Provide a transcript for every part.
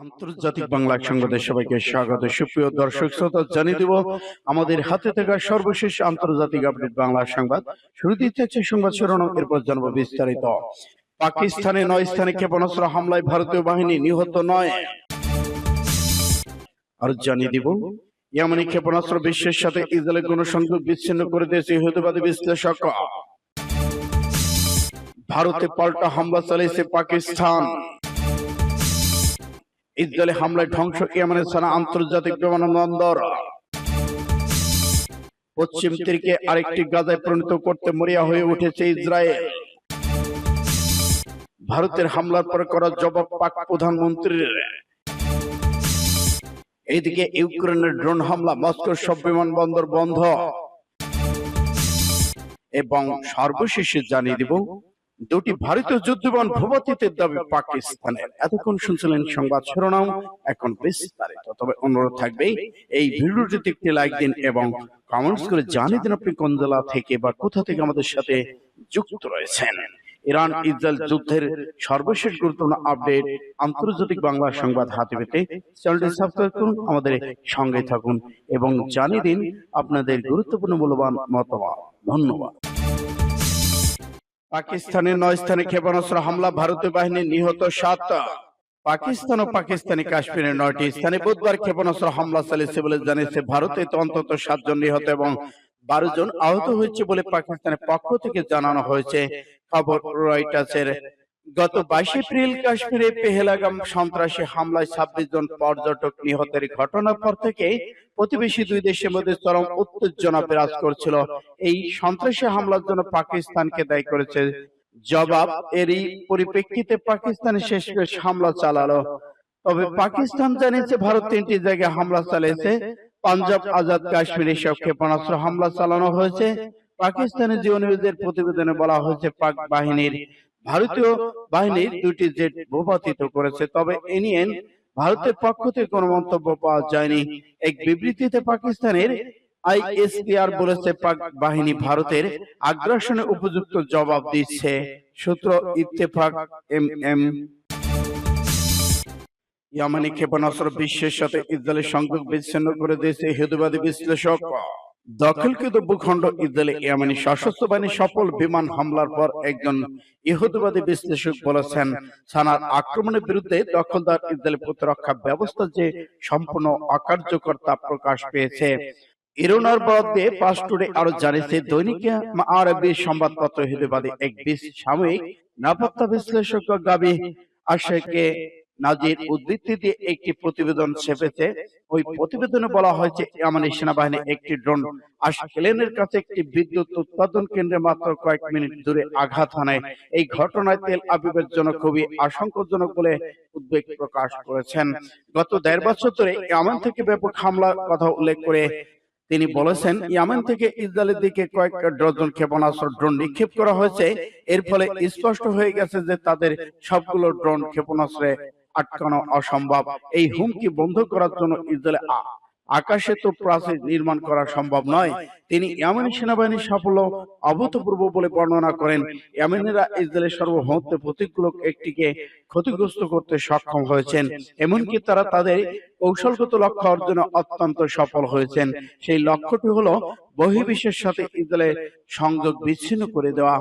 আন্তর্জাতিক বাংলা সংবাদে সবাইকে স্বাগত। সুপ্রিয় দর্শক শ্রোতা, জানিয়ে দেব আমাদের হাতে থাকা সর্বশেষ আন্তর্জাতিক আপডেট বাংলা সংবাদ। শুরুতেই থাকছে সংবাদ শিরোনাম, এরপর জানাবো বিস্তারিত। পাকিস্তানে 9 স্থানে ক্ষেপণাস্ত্র হামলায় ভারতীয় বাহিনী নিহত 9। আর জানিয়ে দিব ইয়েমেনি ক্ষেপণাস্ত্র বিশ্বের সাথে ইসরায়েলের গণসংযোগ বিচ্ছিন্ন করে দিয়েছে ইহুদিবাদী বিশ্লেষক। ভারতে পাল্টা হামলা চালিয়েছে পাকিস্তান। ইসরায়েলি হামলায় ধ্বংস ইয়েমেনের সানা আন্তর্জাতিক বিমানবন্দর। পশ্চিম তীরকে আরেকটি গাজায় পরিণত করতে মরিয়া হয়ে উঠেছে ইসরায়েল। ভারতের হামলার পর করা জবাব পাক প্রধানমন্ত্রীর। এইদিকে ইউক্রেনের ড্রোন হামলা, মস্কোর সব বিমানবন্দর বন্ধ। এবং সর্বশেষে জানিয়ে দিব দুটি ভারতীয় যুদ্ধবিমান ভূপাতিতের দাবি পাকিস্তানের। এতক্ষণ শুনছিলেন সংবাদ শিরোনাম, এখন বিস্তারিত। তবে অনুরোধ থাকবে এই ভিডিওটিতে একটি লাইক দিন এবং কমেন্টস করে জানিয়ে দিন আপনি কোন জেলা থেকে বা কোথা থেকে আমাদের সাথে যুক্ত রয়েছেন। ইরান ইসরায়েল যুদ্ধের সর্বশেষ গুরুত্বপূর্ণ আপডেট আন্তর্জাতিক বাংলা সংবাদ হাতে পেতে চ্যানেলটি সাবস্ক্রাইব করুন, আমাদের সঙ্গে থাকুন এবং জানিয়ে দিন আপনাদের গুরুত্বপূর্ণ মূল্যবান মতামত। ধন্যবাদ। পাকিস্তানের 9 স্থানে ক্ষেপণাস্ত্র হামলা, ভারতীয় বাহিনী নিহত 7। পাকিস্তান ও পাকিস্তানি কাশ্মীরের 9টি স্থানে বুধবার ক্ষেপণাস্ত্র হামলা চালিয়েছে বলে জানিয়েছে ভারতে। অন্তত 7 জন নিহত এবং 12 জন আহত হয়েছে বলে পাকিস্তানের পক্ষ থেকে জানানো হয়েছে। খবর রয়টার্সের। গত 22 এপ্রিল কাশ্মীরে পেহেলগাম সন্ত্রাসী হামলায় 26 জন পর্যটক নিহতের ঘটনার পর থেকে প্রতিবেশী দুই দেশের মধ্যে চরম উত্তেজনা বিরাজ করছিল। এই সন্ত্রাসী হামলার জন্য পাকিস্তানকে দায়ী করেছে জবাব। এরই পরিপ্রেক্ষিতে পাকিস্তান শেষমেশ হামলা চালালো। তবে পাকিস্তান জানিয়েছে ভারত 3টি জায়গায় হামলা চালিয়েছে। পাঞ্জাব, আজাদ কাশ্মীরে সব ক্ষেপণাস্ত্র হামলা চালানো হয়েছে। পাকিস্তানের জিও নিউজের প্রতিবেদনে বলা হয়েছে ভারতীয় বাহিনীর 2টি জেট ভূপাতিত করেছে। তবে এ নিয়ে ভারতের পক্ষ থেকে কোনো মন্তব্য পাওয়া যায়নি। এক বিবৃতিতে পাকিস্তানের আইএসপিআর বলেছে পাক বাহিনী ভারতের আগ্রাসনের উপযুক্ত জবাব দিচ্ছে। সূত্র ইত্তেফাক। ইয়েমেনি ক্ষেপণাস্ত্র বিশ্বের সাথে ইসরায়েলের সংযোগ বিচ্ছিন্ন করে দিয়েছে ইহুদিবাদী বিশ্লেষক। দখলকৃত ভূখণ্ড ইসরায়েলে ইয়েমেনি সশস্ত্র বাহিনীর সফল বিমান হামলার পর একজন ইহুদিবাদী বিশ্লেষক বলেছেন, সানার আক্রমণের বিরুদ্ধে দখলদার ইসরায়েলের প্রতিরক্ষা ব্যবস্থা যে সম্পূর্ণ অকার্যকর তা প্রকাশ পেয়েছে। ইরানের বরাদ্দে পাস টুডে আরো জানিয়েছে দৈনিক আরবি সংবাদপত্র ইহুদিবাদী এক সাময়িক নিরাপত্তা বিশ্লেষক গাবি আশেকে নাজির উদ্ধৃতি দিয়ে একটি প্রতিবেদন ছেপেছে। ওই প্রতিবেদনে বলা হয়েছে ইয়েমেনি সেনাবাহিনী একটি ড্রোন আশকেলনের কাছে একটি বিদ্যুৎ উৎপাদন কেন্দ্রে মাত্র কয়েক মিনিট দূরে আঘাত হানায়। এই ঘটনায় তেল আবিবের জন্য খুবই আশঙ্কাজনক বলে উদ্বেগ প্রকাশ করেছেন। গত 1.5 বছর ধরে ইয়েমেন থেকে ব্যাপক হামলার কথা উল্লেখ করে তিনি বলেছেন, ইয়েমেন থেকে ইসরায়েলের দিকে কয়েক ডজন ক্ষেপণাস্ত্র ড্রোন নিক্ষেপ করা হয়েছে। এর ফলে স্পষ্ট হয়ে গেছে যে তাদের সবগুলো ড্রোন ক্ষেপণাস্ত্রে আটকানো অসম্ভব। এই হুমকি বন্ধ করার জন্য ইসরায়েলে আকাশে তো প্রাচীর নির্মাণ করা সম্ভব নয়। তিনি ইয়েমেনি সেনাবাহিনীর সাফল্য অভূতপূর্ব বলে বর্ণনা করেন। ইয়েমেনিরা ইসরায়েলের সার্বভৌমত্ব প্রতীকগুলো একটিকে ক্ষতিগ্রস্ত করতে সক্ষম হয়েছেন, এমনকি তারা তাদের কৌশলগত লক্ষ্য অর্জনে অত্যন্ত সফল হয়েছেন। সেই লক্ষ্যটি হলো বহির্বিশ্বের সাথে ইসরায়েলের সংযোগ বিচ্ছিন্ন করে দেওয়া।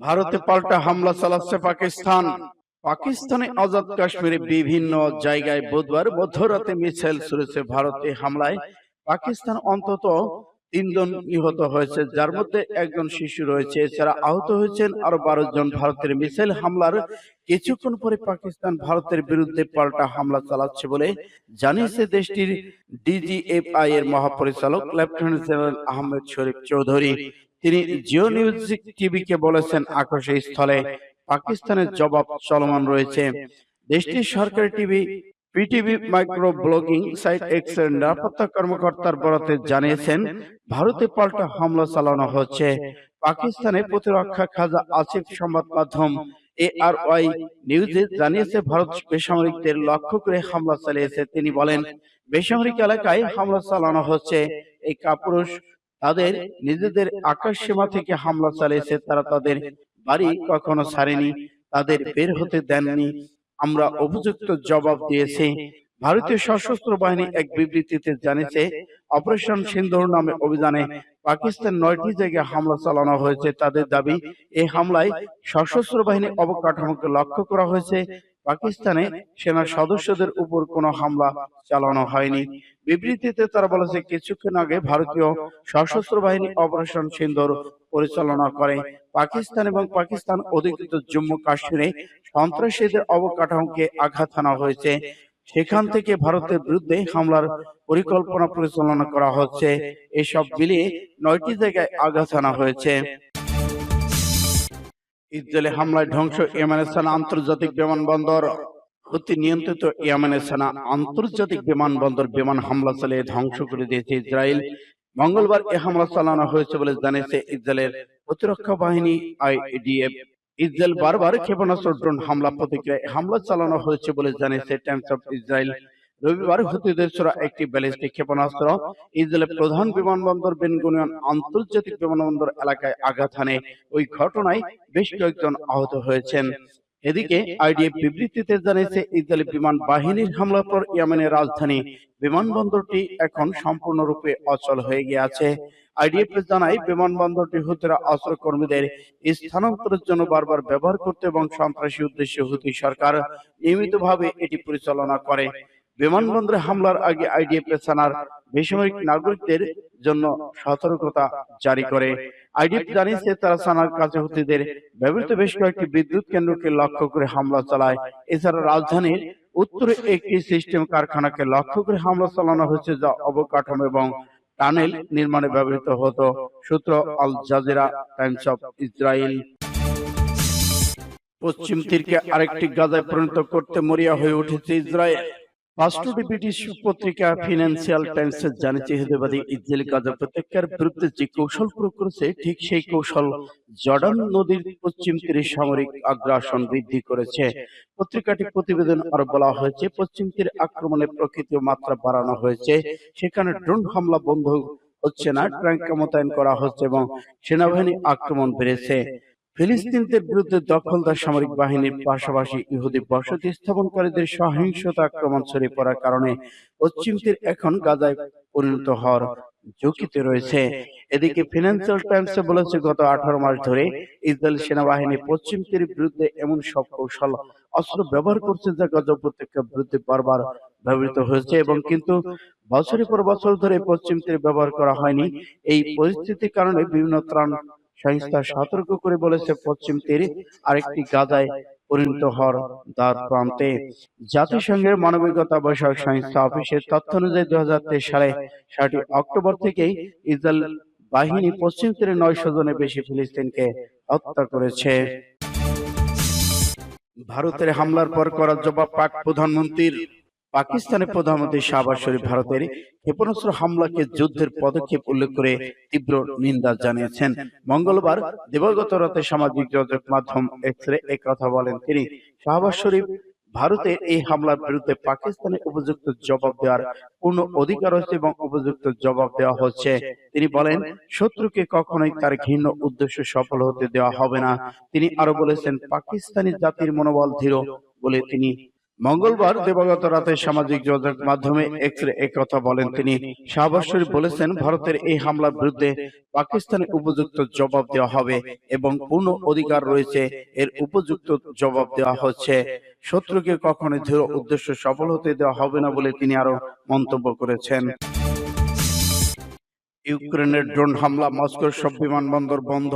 ভারতে পাল্টা হামলা চালাচ্ছে পাকিস্তান। পাকিস্তানে আজাদ কাশ্মীরে বিভিন্ন জায়গায় বুধবার মধ্যরাতে মিসাইল ছুড়েছে ভারতে। হামলায় পাকিস্তান অন্তত 3 জন নিহত হয়েছে, যার মধ্যে একজন শিশু রয়েছে। এছাড়া আহত হয়েছেন আরো 12 জন। ভারতের মিসাইল হামলার কিছুক্ষণ পরে পাকিস্তান ভারতের বিরুদ্ধে পাল্টা হামলা চালাচ্ছে বলে জানিয়েছে দেশটির ডিজিএফআই এর মহাপরিচালক লেফটেন্যান্ট জেনারেল আহমেদ শরীফ চৌধুরী। তিনি জিও নিউজ টিভিকে বলেছেন, আকাশে স্থলে পাকিস্তানের জবাব চলমান রয়েছে। দেশটির সরকারি TV PTV micro blogging site X এর নিরাপত্তা কর্মকর্তার বরাতে জানিয়েছেন, ভারতে পাল্টা হামলা চালানো হচ্ছে। পাকিস্তানের প্রতিরক্ষা খাজা আসিফ সংবাদ মাধ্যম এআরওয়াই নিউজে জানিয়েছে, ভারত বেসামরিকদের লক্ষ্য করে হামলা চালিয়েছে। তিনি বলেন, বেসামরিক এলাকায় হামলা চালানো হচ্ছে। এই কাপুরুষ তাদের নিজেদের আকাশ সীমা থেকে হামলা চালিয়েছে। তারা তাদের বাড়ি কখনো ছাড়েনি, তাদের বের হতে দেননি। আমরা উপযুক্ত জবাব দিয়েছি। ভারতীয় সশস্ত্র বাহিনী এক বিবৃতিতে জানিয়েছে, অপারেশন সিন্দুর নামে অভিযানে পাকিস্তান 9টি জায়গায় হামলা চালানো হয়েছে। তাদের দাবি, এই হামলায় সশস্ত্র বাহিনী অবকাঠামোকে লক্ষ্য করা হয়েছে। পাকিস্তানে সেনা সদস্যদের উপর কোনো হামলা চালানো হয়নি। বিবৃতিতে তারা বলেছে, কিছুক্ষণ আগে ভারতীয় সশস্ত্র বাহিনী অপারেশন সিন্দুর পরিচালনা করে পাকিস্তান এবং পাকিস্তান অধিকৃত জম্মু কাশ্মীরে সন্ত্রাসীদের অবকাঠামোকে আঘাত হানা হয়েছে। সেখান থেকে ভারতের বিরুদ্ধে হামলার পরিকল্পনা পরিচালনা করা হচ্ছে। এসব মিলিয়ে 9টি জায়গায় আঘাত হানা হয়েছে। ইসরায়েলে হামলায় ধ্বংস ইয়েমেনের সানা আন্তর্জাতিক বিমানবন্দর। হুতি নিয়ন্ত্রিত ইয়েমেনের সানা আন্তর্জাতিক বিমানবন্দর বিমান হামলা চালিয়ে ধ্বংস করে দিয়েছে ইসরায়েল। মঙ্গলবার এ হামলা চালানো হয়েছে বলে জানিয়েছে ইসরায়েলের প্রতিরক্ষা বাহিনী আইডিএফ। ইসরায়েল বারবার ক্ষেপণাস্ত্র ড্রোন হামলা প্রতিক্রিয়ায় হামলা চালানো হয়েছে বলে জানিয়েছে টাইমস অফ ইসরায়েল। রবিবার হুতিদের ছোড়া একটি ব্যালিস্টিক ক্ষেপণাস্ত্র ইসরায়েলের প্রধান বিমানবন্দর বেন গুরিয়ন আন্তর্জাতিক বিমানবন্দর এলাকায় আঘাত হানে। ওই ঘটনায় বেশ কয়েকজন আহত হয়েছেন। এদিকে আইডিএফ বিবৃতিতে জানিয়েছে, ইসরায়েলি বিমান বাহিনীর হামলার পর ইয়েমেনের রাজধানী বিমানবন্দরটি এখন সম্পূর্ণরূপে অচল হয়ে গিয়েছে। আইডিএফ জানায়, বিমানবন্দরটি হুতিরা অস্ত্র কর্মীদের স্থানান্তরের জন্য বারবার ব্যবহার করতে এবং সন্ত্রাসী উদ্দেশ্যে হুতি সরকার নিয়মিতভাবে এটি পরিচালনা করে। বিমানবন্দরে হামলার আগে আইডিএফ সেনার বেসামরিক নাগরিকদের জন্য সতর্কতা জারি করে। আইডিএফ জানিয়েছে, তারা সানার কাছে হুতিদের ব্যবহৃত বেশ কয়েকটি বিদ্যুৎ কেন্দ্রকে লক্ষ্য করে হামলা চালায়। এছাড়া রাজধানীর উত্তরে একটি সিস্টেম কারখানাকে লক্ষ্য করে হামলা চালানো হয়েছে, যা অবকাঠামো এবং টানেল নির্মাণে ব্যবহৃত হতো। সূত্র Al Jazeera, Times of Israel. পশ্চিম তীরকে আরেকটি গাজায় পরিণত করতে মরিয়া হয়ে উঠেছে ইসরায়েল। রাষ্ট্রটি ব্রিটিশ পত্রিকা ফিনান্সিয়াল টাইমস জানিয়েছে, ইহুদিবাদী ইসরায়েল গাজা উপত্যকার বিরুদ্ধে যে কৌশল প্রয়োগ করেছে, ঠিক সেই কৌশল জর্ডান নদীর পশ্চিম তীরে সামরিক আগ্রাসন বৃদ্ধি করেছে। পত্রিকাটি প্রতিবেদন আরো বলা হয়েছে, পশ্চিম তীরে আক্রমণের প্রকৃত মাত্রা বাড়ানো হয়েছে। সেখানে ড্রোন হামলা বন্ধ হচ্ছে না, ট্যাঙ্ক মোতায়েন করা হচ্ছে এবং সেনাবাহিনী আক্রমণ বেড়েছে। ফিলিস্তিনিদের বিরুদ্ধে দখলদার সামরিক বাহিনীর পাশাপাশি ইহুদি বসতি স্থাপনকারীদের সহিংসতা আক্রমণ ছড়িয়ে পড়ার কারণে পশ্চিম তীর এখন গাজায় পরিণত হওয়ার ঝুঁকিতে রয়েছে। এদিকে ফিনান্সিয়াল টাইমস বলেছে, গত 18 মাস ধরে ইসরায়েল সেনাবাহিনী পশ্চিম তীরের বিরুদ্ধে এমন সব কৌশল অস্ত্র ব্যবহার করছে, যা গাজা উপত্যকার বিরুদ্ধে বারবার ব্যবহৃত হয়েছে এবং কিন্তু বছরের পর বছর ধরে পশ্চিম তীরে ব্যবহার করা হয়নি। এই পরিস্থিতির কারণে বিভিন্ন ত্রাণ সংস্থা সতর্ক করে বলেছে, পশ্চিম তীরে আরেকটি গাজায় পরিণত হওয়ার দ্বার প্রান্তে। জাতিসংঘের মানবিকতা বিষয়ক সংস্থা অফিসের তথ্য অনুযায়ী 2023 সালে 7 অক্টোবর থেকেই ইসরায়েল বাহিনী পশ্চিম তীরে 900 জনের বেশি ফিলিস্তিনকে হত্যা করেছে। ভারতের হামলার পর করা জবাব পাক প্রধানমন্ত্রীর। পাকিস্তানের প্রধানমন্ত্রী শাহবাজ শরীফ ভারতের ক্ষেপণাস্ত্র হামলাকে যুদ্ধের পদক্ষেপ উল্লেখ করে তীব্র নিন্দা জানিয়েছেন। মঙ্গলবার দিবাগত রাতে সামাজিক যোগাযোগ মাধ্যম এক্সে একথা বলেন তিনি। শাহবাজ শরীফ, ভারতের এই হামলার বিরুদ্ধে পাকিস্তানের উপযুক্ত জবাব দেওয়ার পূর্ণ অধিকার রয়েছে এবং উপযুক্ত জবাব দেওয়া হচ্ছে। তিনি বলেন, শত্রুকে কখনোই তার ঘৃণ্য উদ্দেশ্য সফল হতে দেওয়া হবে না। তিনি আরো বলেছেন, পাকিস্তানি জাতির মনোবল দৃঢ় বলে তিনি মঙ্গলবার দিবাগত রাতে সামাজিক যোগাযোগ মাধ্যমে এক্সে একথা বলেন তিনি। শাহবাজ শরীফ বলেছেন, ভারতের এই হামলার বিরুদ্ধে পাকিস্তানের উপযুক্ত জবাব দেওয়া হবে এবং পূর্ণ অধিকার রয়েছে, এর উপযুক্ত জবাব দেওয়া হচ্ছে। শত্রুকে কখনোই দৃঢ় উদ্দেশ্য সফল হতে দেওয়া হবে না বলে তিনি আরো মন্তব্য করেছেন। ইউক্রেনের ড্রোন হামলা, মস্কোর সব বিমানবন্দর বন্ধ।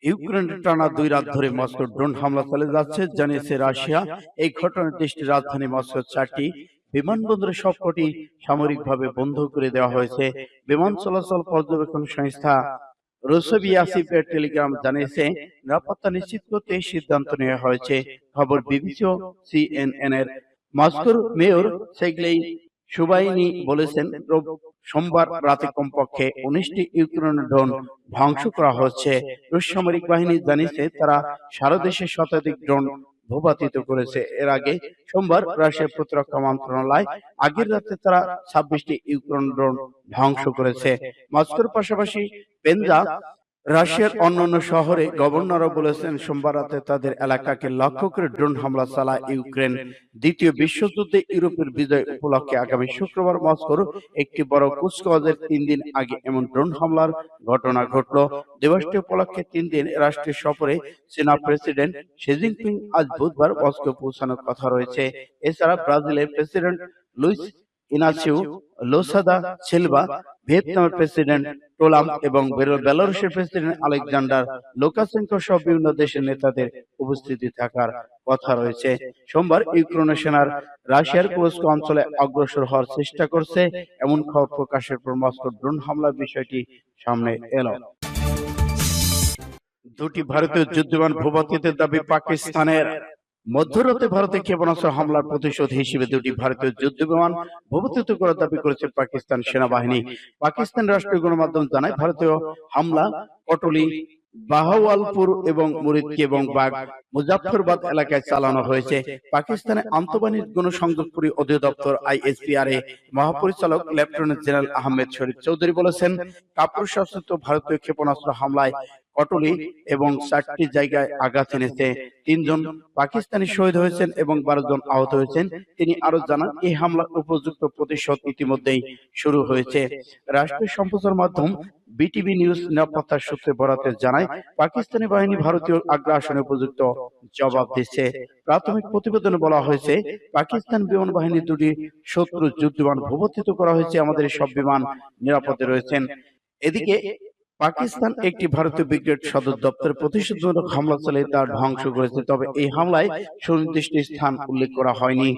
ইউক্রেনের টানা 2 রাত ধরে মস্কোর ড্রোন হামলা চালিয়ে যাচ্ছে জানিয়েছে রাশিয়া। এই ঘটনায় দেশটির রাজধানী মস্কোর 4টি বিমানবন্দরে সবকটি সামরিকভাবে বন্ধ করে দেওয়া হয়েছে। বিমান চলাচল পর্যবেক্ষণ সংস্থা রোসোভিয়াসিপের টেলিগ্রাম জানিয়েছে, নিরাপত্তা নিশ্চিত করতে এই সিদ্ধান্ত নেওয়া হয়েছে। খবর বিবিসি ও সিএনএন এর। মস্কোর মেয়র সের্গেই সুবাইনি বলেছেন, সোমবার রাতে কমপক্ষে 19টি ইউক্রেনের ড্রোন ধ্বংস করা হচ্ছে। রুশ সামরিক বাহিনী জানিয়েছে, তারা সারা দেশে শতাধিক ড্রোন ভূপাতিত করেছে। এর আগে সোমবার রাশিয়ার প্রতিরক্ষা মন্ত্রণালয় আগের রাতে তারা 26টি ইউক্রেন ড্রোন ধ্বংস করেছে। মস্কোর পাশাপাশি পেনজা রাশিয়ার অন্যান্য শহরে গভর্নররা বলেছেন সোমবার রাতে তাদের এলাকাকে লক্ষ্য করে ড্রোন হামলা চালায় ইউক্রেন। দ্বিতীয় বিশ্বযুদ্ধে ইউরোপের বিজয় উপলক্ষে আগামী শুক্রবার মস্কোর একটি বড় কুচকাওয়াজের 3 দিন আগে এমন ড্রোন হামলার ঘটনা ঘটল। দিবসটি উপলক্ষে 3 দিন রাষ্ট্রীয় সফরে চীনা প্রেসিডেন্ট শি জিনপিং আজ বুধবার মস্কো পৌঁছানোর কথা রয়েছে। এছাড়া ব্রাজিলের প্রেসিডেন্ট লুইস ইনাসিও লোসাদা সিলভা, ভিয়েতনামের প্রেসিডেন্ট টোলাম এবং বেলারুশের প্রেসিডেন্ট আলেকজান্ডার লুকাশেঙ্কো সহ বিভিন্ন দেশের নেতাদের উপস্থিতি থাকার কথা রয়েছে। সোমবার ইউক্রেনের সেনার রাশিয়ার কুরস্ক অঞ্চলে অগ্রসর হওয়ার চেষ্টা করছে এমন খবর প্রকাশের পর মস্কোর ড্রোন হামলার বিষয়টি সামনে এলো। দুটি ভারতীয় যুদ্ধবিমান ভূপাতিতের দাবি পাকিস্তানের। মধ্যরাতে ভারতে ক্ষেপণাস্ত্র হামলার প্রতিশোধ হিসেবে দুটি ভারতীয় যুদ্ধবিমান ভূপাতিত করার দাবি করেছে পাকিস্তান সেনাবাহিনী। পাকিস্তান রাষ্ট্রীয় গণমাধ্যম জানায় ভারতীয় হামলা কটলি, বাহাওয়ালপুর এবং মুরিদকি এবং বাগ মুজাফফরবাদ এলাকায় চালানো হয়েছে। পাকিস্তানের আন্তঃবাহিনীর গণসংযোগকারী অধিদপ্তর আইএসপিআর এ মহাপরিচালক লেফটেন্যান্ট জেনারেল আহমেদ শরীফ চৌধুরী বলেছেন, কাপুর শাসিত ভারতীয় ক্ষেপণাস্ত্র হামলায় কটলি এবং 4টি জায়গায় আঘাত এনেছে। 3 জন পাকিস্তানি শহীদ হয়েছেন এবং 12 জন আহত হয়েছেন। তিনি আরো জানান, এই হামলার উপযুক্ত প্রতিশোধ ইতিমধ্যেই শুরু হয়েছে। রাষ্ট্রীয় সম্প্রচার মাধ্যম বিটিভি নিউজ নিরাপত্তা সূত্রে বরাতে জানায়, পাকিস্তানি বাহিনী ভারতীয় আগ্রাসনে উপযুক্ত জবাব দিচ্ছে। প্রাথমিক প্রতিবেদনে বলা হয়েছে, পাকিস্তান বিমান বাহিনী দুটি শত্রু যুদ্ধবিমান ভূপাতিত করা হয়েছে, আমাদের সব বিমান নিরাপদে রয়েছেন। এদিকে পাকিস্তান একটি ভারতীয় ব্রিগেড সদর দপ্তরে প্রতিশোধমূলক হামলা চালিয়ে তা ধ্বংস করেছে, তবে এই হামলায় সুনির্দিষ্ট স্থান উল্লেখ করা হয়নি।